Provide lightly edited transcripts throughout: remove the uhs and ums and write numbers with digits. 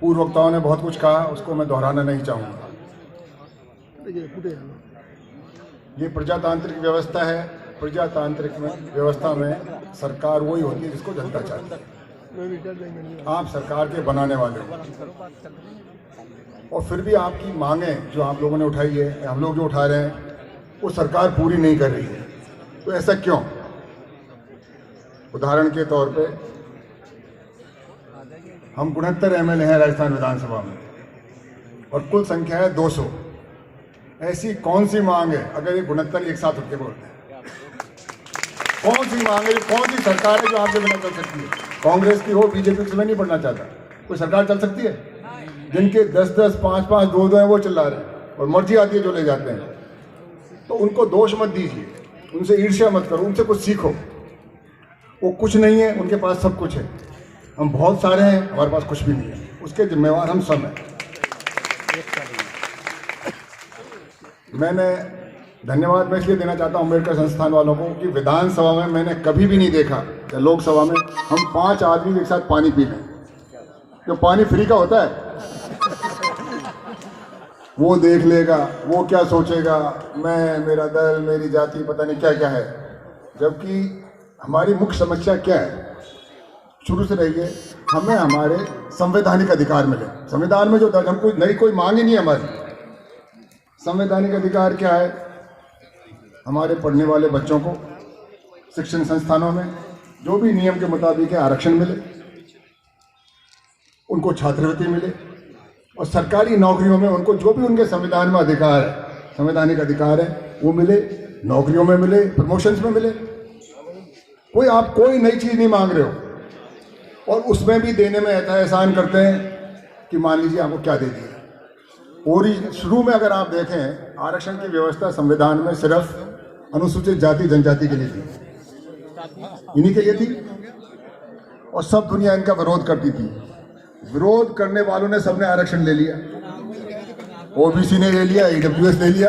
पूर्व वक्ताओं ने बहुत कुछ कहा, उसको मैं दोहराना नहीं चाहूँगा। ये प्रजातांत्रिक व्यवस्था है। प्रजातांत्रिक व्यवस्था में सरकार वही होती है जिसको जनता चाहती है। आप सरकार के बनाने वाले हो, और फिर भी आपकी मांगें जो आप लोगों ने उठाई है, हम लोग जो उठा रहे हैं, वो सरकार पूरी नहीं कर रही है। तो ऐसा क्यों? उदाहरण के तौर पे हम 69 एमएलए हैं राजस्थान विधानसभा में, और कुल संख्या है 200। ऐसी कौन सी मांग है, अगर ये 69 एक साथ उठ के बोलते हैं, कौन सी मांग है, कौन सी सरकार है जो आपके बिना चल सकती है? कांग्रेस की हो, बीजेपी की, मैं नहीं पढ़ना चाहता, कोई सरकार चल सकती है? जिनके 10-10, 5-5, 2-2 हैं वो चिल्ला रहे हैं, और मर्जी आती है जो ले जाते हैं। तो उनको दोष मत दीजिए, उनसे ईर्ष्या मत करो, उनसे कुछ सीखो। वो कुछ नहीं है, उनके पास सब कुछ है। हम बहुत सारे हैं, हमारे पास कुछ भी नहीं है। उसके जिम्मेवार हम सब हैं। मैंने धन्यवाद मैं इसलिए देना चाहता हूँ अम्बेडकर संस्थान वालों को कि विधानसभा में मैंने कभी भी नहीं देखा या लोकसभा में हम 5 आदमी एक साथ पानी पी लें। जो पानी फ्री का होता है वो देख लेगा, वो क्या सोचेगा, मैं, मेरा दल, मेरी जाति, पता नहीं क्या क्या है। जबकि हमारी मुख्य समस्या क्या है? शुरू से रही है, हमें हमारे संवैधानिक अधिकार मिले। संविधान में जो दर्ज, हम कोई मांग ही नहीं है हमारी। संवैधानिक अधिकार क्या है? हमारे पढ़ने वाले बच्चों को शिक्षण संस्थानों में जो भी नियम के मुताबिक है आरक्षण मिले, उनको छात्रवृत्ति मिले, और सरकारी नौकरियों में उनको जो भी उनके संविधान में अधिकार है, संवैधानिक अधिकार है, वो मिले, नौकरियों में मिले, प्रमोशंस में मिले। आप कोई नई चीज नहीं मांग रहे हो, और उसमें भी देने में ऐसा एहसान करते हैं कि मान लीजिए आपको क्या दे दिया। और शुरू में अगर आप देखें, आरक्षण की व्यवस्था संविधान में सिर्फ अनुसूचित जाति जनजाति के लिए थी, इन्हीं के लिए थी, और सब दुनिया इनका विरोध करती थी। विरोध करने वालों ने सबने आरक्षण ले लिया, ओबीसी ने ले लिया, ईडब्ल्यूएस ले लिया,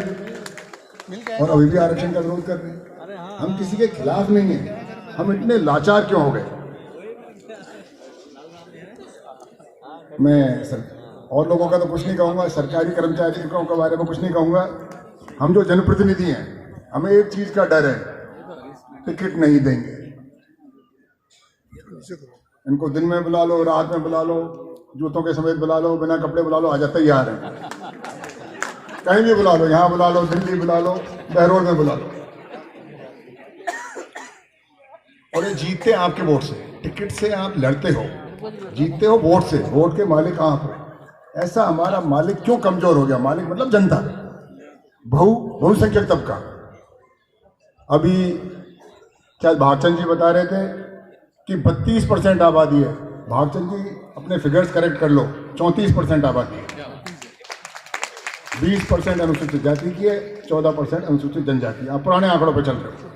और अभी भी आरक्षण का विरोध कर रहे हैं। हम किसी के खिलाफ नहीं है, हम इतने लाचार क्यों हो गए? मैं और लोगों का तो कुछ नहीं कहूँगा, सरकारी कर्मचारियों के बारे में कुछ नहीं कहूँगा। हम जो जनप्रतिनिधि हैं, हमें एक चीज का डर है, टिकट नहीं देंगे। इनको दिन में बुला लो, रात में बुला लो, जूतों के समेत बुला लो, बिना कपड़े बुला लो, आ जाते तैयार हैं। कहीं भी बुला लो, यहाँ बुला लो, दिल्ली बुला लो, बहरोड में बुला लो, और ये जीतते आपके वोट से। टिकट से आप लड़ते हो, जीतते हो वोट से। वोट के मालिक आप हो। ऐसा हमारा मालिक क्यों कमजोर हो गया? मालिक मतलब जनता, बहुसंख्यक तबका। अभी क्या भागचंद जी बता रहे थे कि 32% आबादी है। भागचंद जी अपने फिगर्स करेक्ट कर लो, 34% आबादी है। 20% अनुसूचित जाति की है, 14% अनुसूचित जनजाति। आप पुराने आंकड़ों पर चल रहे हो।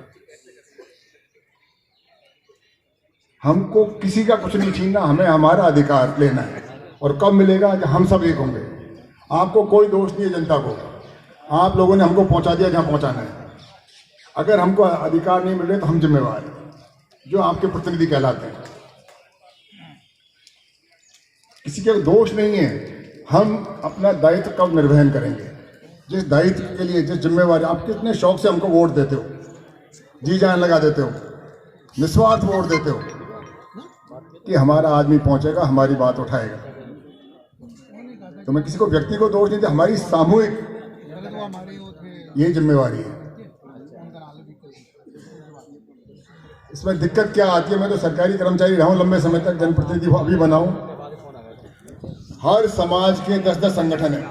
हमको किसी का कुछ नहीं छीनना, हमें हमारा अधिकार लेना है। और कब मिलेगा? जब हम सब एक होंगे। आपको कोई दोष नहीं है जनता को, आप लोगों ने हमको पहुंचा दिया जहां पहुंचाना है। अगर हमको अधिकार नहीं मिल रहे तो हम जिम्मेवार हैं, जो आपके प्रतिनिधि कहलाते हैं। किसी के दोष नहीं है। हम अपना दायित्व कब निर्वहन करेंगे? जिस दायित्व के लिए, जिस जिम्मेवारी, आप कितने शौक से हमको वोट देते हो, जी जान लगा देते हो, निस्वार्थ वोट देते हो कि हमारा आदमी पहुंचेगा, हमारी बात उठाएगा। तो मैं किसी को, व्यक्ति को दोष नहीं देता, हमारी सामूहिक ये जिम्मेवारी है। इसमें दिक्कत क्या आती है? मैं तो सरकारी कर्मचारी रहा हूं लंबे समय तक, जनप्रतिनिधि अभी बना हूं। हर समाज के 10-10 संगठन है।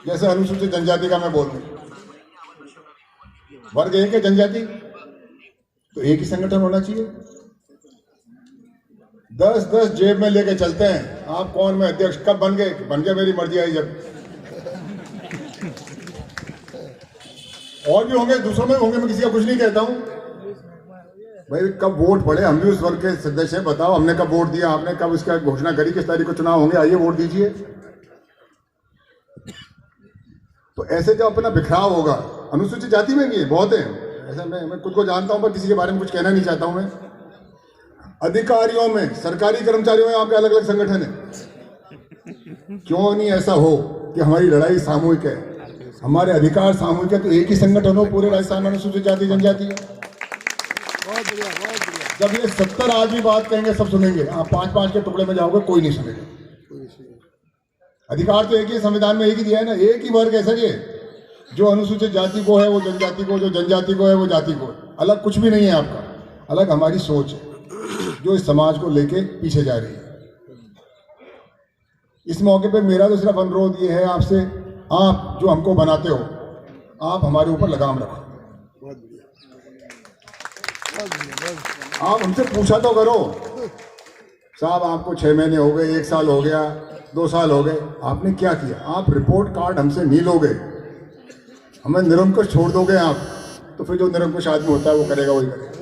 जैसे अनुसूचित जनजाति का मैं बोलूं, वर्ग एक है जनजाति, तो एक ही संगठन होना चाहिए। 10-10 जेब में लेके चलते हैं। आप कौन, मैं अध्यक्ष, कब बन गए मेरी मर्जी आई जब। और भी होंगे, दूसरों में होंगे, मैं किसी का कुछ नहीं कहता हूं। भाई कब वोट पड़े, हम भी उस वर्ग के सदस्य हैं। बताओ हमने कब वोट दिया, आपने कब इसका घोषणा करी, किस तारीख को चुनाव होंगे, आइए वोट दीजिए। तो ऐसे जब अपना बिखराव होगा, अनुसूचित जाति में भी बहुत है ऐसा। मैं खुद को जानता हूं, पर किसी के बारे में कुछ कहना नहीं चाहता हूं मैं। अधिकारियों में, सरकारी कर्मचारियों में आपके अलग अलग संगठन है। क्यों नहीं ऐसा हो कि हमारी लड़ाई सामूहिक है, हमारे अधिकार सामूहिक है, तो एक ही संगठन हो पूरे राजस्थान में अनुसूचित जाति जनजाति है। जब ये 70 आदमी बात कहेंगे सब सुनेंगे, आप 5-5 के टुकड़े में जाओगे कोई नहीं सुनेगा। अधिकार तो एक ही संविधान में एक ही दिया है ना, एक ही वर्ग है सर ये, जो अनुसूचित जाति को है वो जनजाति को, जो जनजाति को है वो जाति को, अलग कुछ भी नहीं है आपका। अलग हमारी सोच है जो इस समाज को लेके पीछे जा रही है। इस मौके पे मेरा तो सिर्फ अनुरोध ये है आपसे, आप जो हमको बनाते हो आप हमारे ऊपर लगाम रखो। आप हमसे पूछा तो करो, साहब आपको 6 महीने हो गए, 1 साल हो गया, 2 साल हो गए, आपने क्या किया? आप रिपोर्ट कार्ड हमसे नहीं लोगे, हमें निरंकुश छोड़ दोगे आप, तो फिर जो निरंकुश आदमी होता है वो करेगा वही करेगा।